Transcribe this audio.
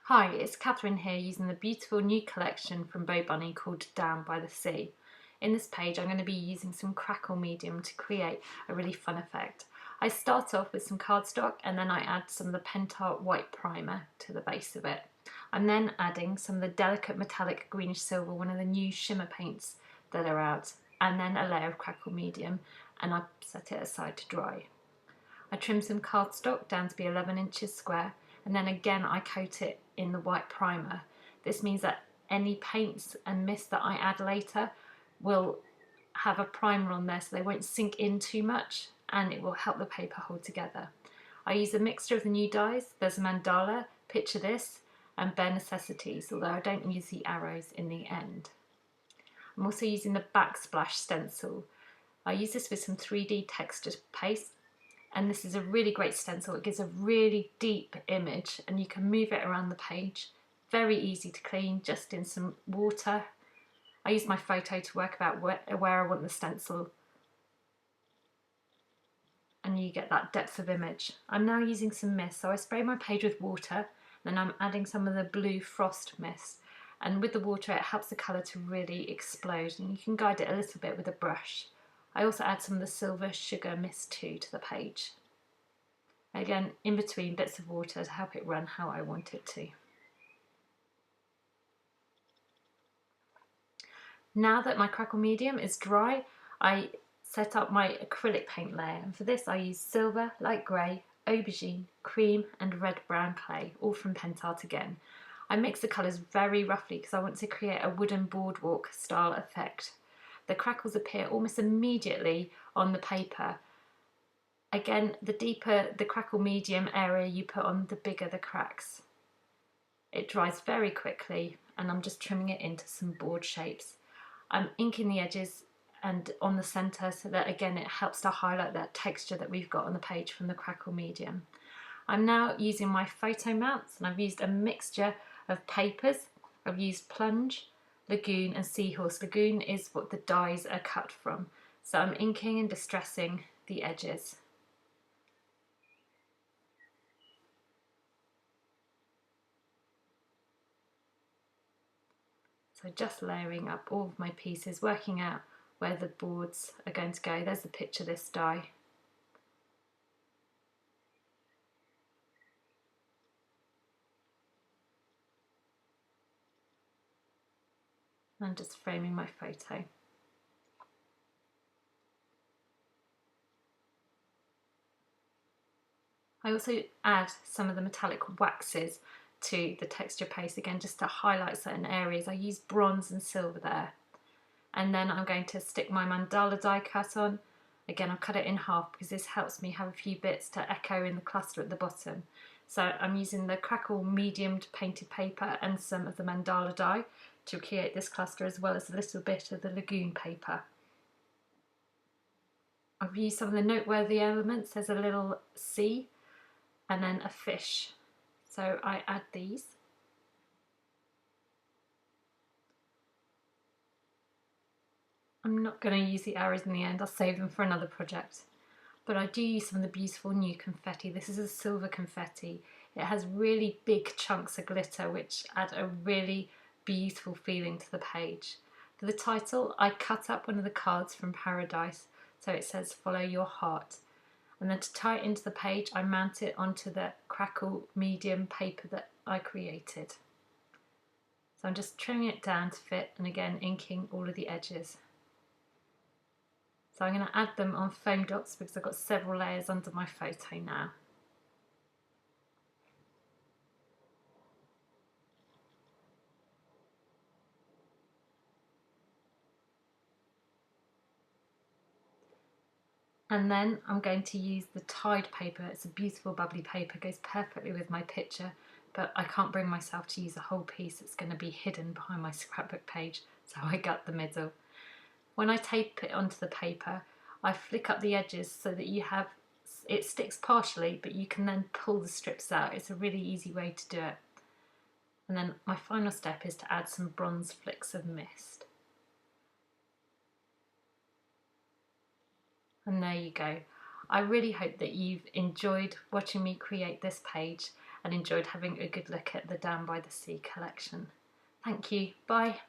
Hi, it's Catherine here using the beautiful new collection from BoBunny called Down by the Sea. In this page I'm going to be using some crackle medium to create a really fun effect. I start off with some cardstock and then I add some of the Pentart white primer to the base of it. I'm then adding some of the delicate metallic greenish silver, one of the new shimmer paints that are out, and then a layer of crackle medium, and I set it aside to dry. I trim some cardstock down to be 11 inches square, and then again I coat it in the white primer. This means that any paints and mist that I add later will have a primer on there so they won't sink in too much, and it will help the paper hold together. I use a mixture of the new dyes. There's a mandala, picture this, and bare necessities, although I don't use the arrows in the end. I'm also using the backsplash stencil. I use this with some 3D texture paste, and this is a really great stencil. It gives a really deep image and you can move it around the page. Very easy to clean, just in some water. I use my photo to work out where I want the stencil, and you get that depth of image. I'm now using some mist, so I spray my page with water, then I'm adding some of the blue frost mist, and with the water it helps the colour to really explode, and you can guide it a little bit with a brush. I also add some of the silver sugar mist too to the page. Again, in between bits of water to help it run how I want it to. Now that my crackle medium is dry, I set up my acrylic paint layer, and for this I use silver, light grey, aubergine, cream and red brown clay, all from Pentart again. I mix the colours very roughly because I want to create a wooden boardwalk style effect. The crackles appear almost immediately on the paper. Again, the deeper the crackle medium area you put on, the bigger the cracks. It dries very quickly, and I'm just trimming it into some board shapes. I'm inking the edges and on the centre so that again it helps to highlight that texture that we've got on the page from the crackle medium. I'm now using my photo mounts, and I've used a mixture of papers. I've used plunge, lagoon and seahorse. Lagoon is what the dies are cut from. So I'm inking and distressing the edges. So just layering up all of my pieces, working out where the boards are going to go. There's the picture this die. I'm just framing my photo. I also add some of the metallic waxes to the texture paste again, just to highlight certain areas. I use bronze and silver there. And then I'm going to stick my mandala die cut on. Again, I've cut it in half because this helps me have a few bits to echo in the cluster at the bottom. So I'm using the crackle mediumed painted paper and some of the mandala die to create this cluster, as well as a little bit of the lagoon paper. I've used some of the noteworthy elements. There's a little sea and then a fish. So I add these. I'm not going to use the arrows in the end, I'll save them for another project. But I do use some of the beautiful new confetti. This is a silver confetti. It has really big chunks of glitter which add a really beautiful feeling to the page. For the title, I cut up one of the cards from Paradise, so it says "Follow Your Heart." And then to tie it into the page, I mount it onto the crackle medium paper that I created. So I'm just trimming it down to fit, and again inking all of the edges. So I'm going to add them on foam dots because I've got several layers under my photo now. And then I'm going to use the Tide paper. It's a beautiful bubbly paper, goes perfectly with my picture, but I can't bring myself to use a whole piece. It's going to be hidden behind my scrapbook page, so I gut the middle. When I tape it onto the paper, I flick up the edges so that it sticks partially, but you can then pull the strips out. It's a really easy way to do it. And then my final step is to add some bronze flicks of mist. And there you go. I really hope that you've enjoyed watching me create this page, and enjoyed having a good look at the Down by the Sea collection. Thank you, bye.